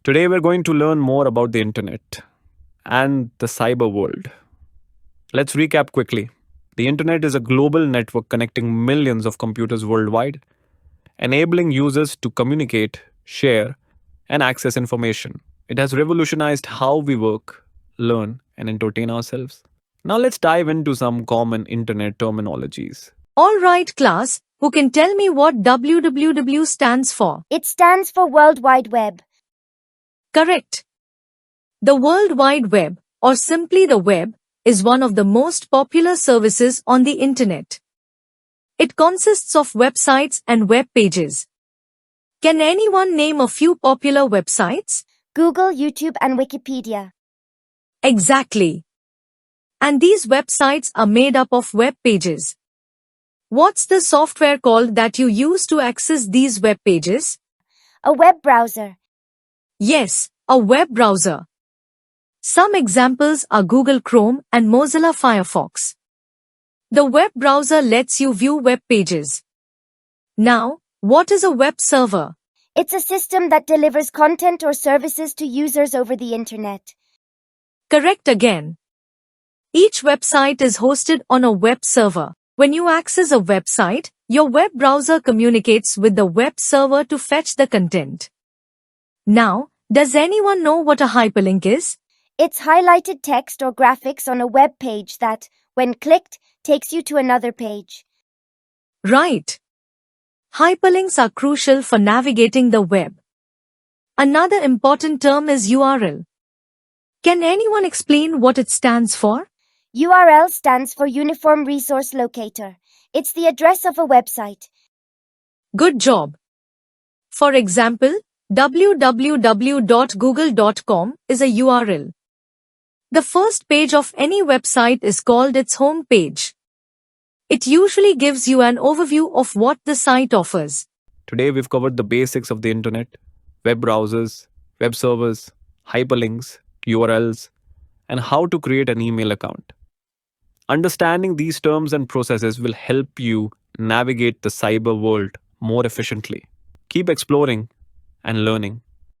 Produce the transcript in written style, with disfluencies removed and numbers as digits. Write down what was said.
Today, we're going to learn more about the internet and the cyber world. Let's recap quickly. The internet is a global network connecting millions of computers worldwide, enabling users to communicate, share, and access information. It has revolutionized how we work, learn, and entertain ourselves. Now, let's dive into some common internet terminologies. All right, class, who can tell me what WWW stands for? It stands for World Wide Web. Correct. The World Wide Web, or simply the web, is one of the most popular services on the internet. It consists of websites and web pages. Can anyone name a few popular websites? Google, YouTube, and Wikipedia. Exactly. And these websites are made up of web pages. What's the software called that you use to access these web pages? A web browser. Yes, a web browser. Some examples are Google Chrome and Mozilla Firefox. The web browser lets you view web pages. Now, what is a web server? It's a system that delivers content or services to users over the internet. Correct again. Each website is hosted on a web server. When you access a website, your web browser communicates with the web server to fetch the content. Now, does anyone know what a hyperlink is? It's highlighted text or graphics on a web page that, when clicked, takes you to another page. Right. Hyperlinks are crucial for navigating the web. Another important term is URL. Can anyone explain what it stands for? URL stands for Uniform Resource Locator. It's the address of a website. Good job. For example, www.google.com is a URL. The first page of any website is called its home page. It usually gives you an overview of what the site offers. Today, we've covered the basics of the internet, web browsers, web servers, hyperlinks, URLs, and how to create an email account. Understanding these terms and processes will help you navigate the cyber world more efficiently. Keep exploring and learning.